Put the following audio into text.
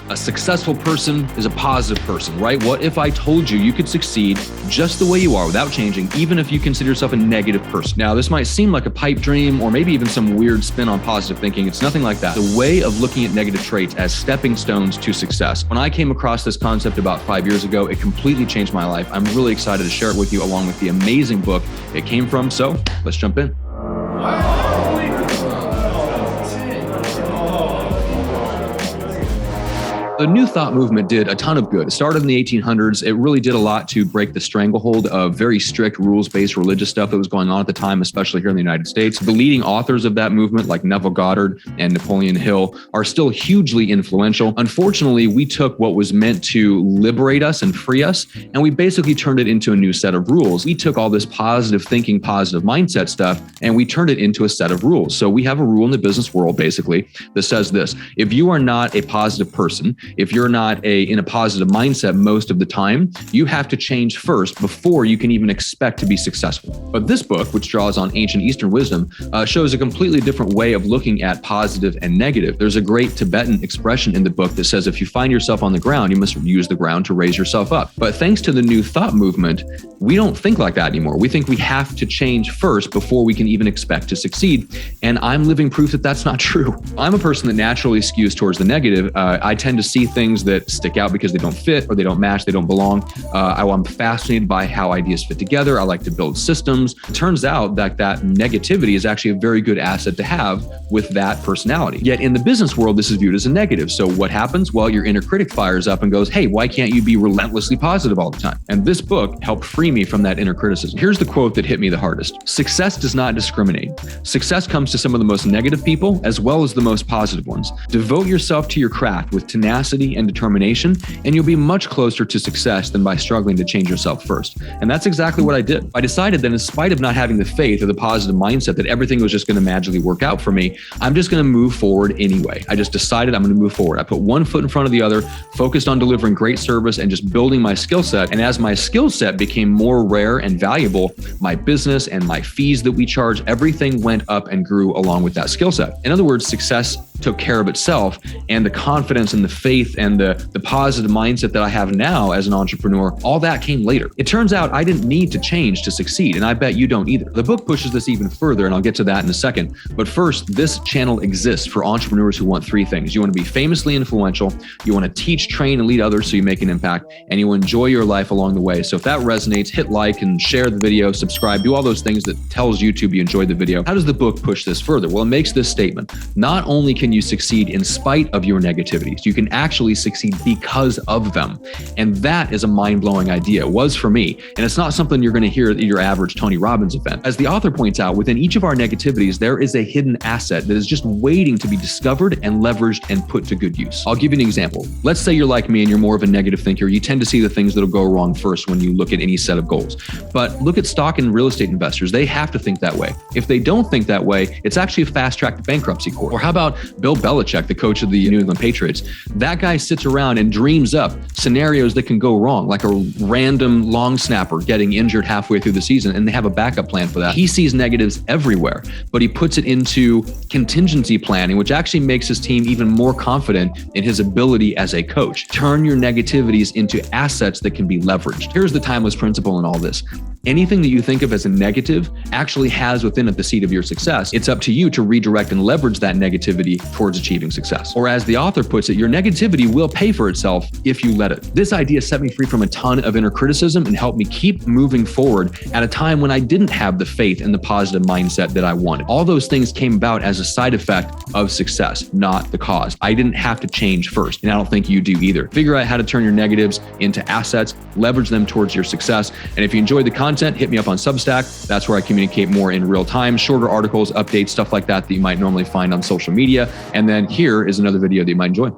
A successful person is a positive person, right? What if I told you you could succeed just the way you are without changing, even if you consider yourself a negative person? Now, this might seem like a pipe dream or maybe even some weird spin on positive thinking. It's nothing like that. The way of looking at negative traits as stepping stones to success. When I came across this concept about 5 years ago, it completely changed my life. I'm really excited to share it with you along with the amazing book it came from. So let's jump in. The New Thought movement did a ton of good. It started in the 1800s. It really did a lot to break the stranglehold of very strict rules-based religious stuff that was going on at the time, especially here in the United States. The leading authors of that movement, like Neville, Goddard, and Napoleon Hill, are still hugely influential. Unfortunately, we took what was meant to liberate us and free us, and we basically turned it into a new set of rules. We took all this positive thinking, positive mindset stuff, and we turned it into a set of rules. So we have a rule in the business world, basically, that says this: if you are not a positive person, if you're not in a positive mindset most of the time, you have to change first before you can even expect to be successful. But this book, which draws on ancient Eastern wisdom, shows a completely different way of looking at positive and negative. There's a great Tibetan expression in the book that says, if you find yourself on the ground, you must use the ground to raise yourself up. But thanks to the New Thought movement, we don't think like that anymore. We think we have to change first before we can even expect to succeed. And I'm living proof that that's not true. I'm a person that naturally skews towards the negative. I tend to see things that stick out because they don't fit or they don't match, they don't belong. I'm fascinated by how ideas fit together. I like to build systems. It turns out that negativity is actually a very good asset to have with that personality. Yet in the business world, this is viewed as a negative. So what happens? Well, your inner critic fires up and goes, hey, why can't you be relentlessly positive all the time? And this book helped free me from that inner criticism. Here's the quote that hit me the hardest. Success does not discriminate. Success comes to some of the most negative people as well as the most positive ones. Devote yourself to your craft with tenacity and determination, and you'll be much closer to success than by struggling to change yourself first. And that's exactly what I did. I decided that in spite of not having the faith or the positive mindset that everything was just going to magically work out for me, I'm just going to move forward anyway. I just decided I'm going to move forward. I put one foot in front of the other, focused on delivering great service and just building my skill set. And as my skill set became more rare and valuable, my business and my fees that we charge, everything went up and grew along with that skill set. In other words, success took care of itself, and the confidence and the faith and the positive mindset that I have now as an entrepreneur, all that came later. It turns out I didn't need to change to succeed, and I bet you don't either. The book pushes this even further, and I'll get to that in a second. But first, this channel exists for entrepreneurs who want three things. You want to be famously influential, you want to teach, train, and lead others so you make an impact, and you enjoy your life along the way. So if that resonates, hit like and share the video, subscribe, do all those things that tells YouTube you enjoyed the video. How does the book push this further? Well, it makes this statement. Not only can you succeed in spite of your negativities, you can actually succeed because of them. And that is a mind-blowing idea. It was for me. And it's not something you're going to hear at your average Tony Robbins event. As the author points out, within each of our negativities, there is a hidden asset that is just waiting to be discovered and leveraged and put to good use. I'll give you an example. Let's say you're like me and you're more of a negative thinker. You tend to see the things that'll go wrong first when you look at any set of goals. But look at stock and real estate investors. They have to think that way. If they don't think that way, it's actually a fast track to bankruptcy court. Or how about Bill Belichick, the coach of the New England Patriots? That guy sits around and dreams up scenarios that can go wrong, like a random long snapper getting injured halfway through the season, and they have a backup plan for that. He sees negatives everywhere, but he puts it into contingency planning, which actually makes his team even more confident in his ability as a coach. Turn your negativities into assets that can be leveraged. Here's the timeless principle in all this. Anything that you think of as a negative actually has within it the seed of your success. It's up to you to redirect and leverage that negativity towards achieving success. Or as the author puts it, your negativity will pay for itself if you let it. This idea set me free from a ton of inner criticism and helped me keep moving forward at a time when I didn't have the faith and the positive mindset that I wanted. All those things came about as a side effect of success, not the cause. I didn't have to change first, and I don't think you do either. Figure out how to turn your negatives into assets, leverage them towards your success. And if you enjoyed the content, hit me up on Substack. That's where I communicate more in real time, shorter articles, updates, stuff like that you might normally find on social media. And then here is another video that you might enjoy.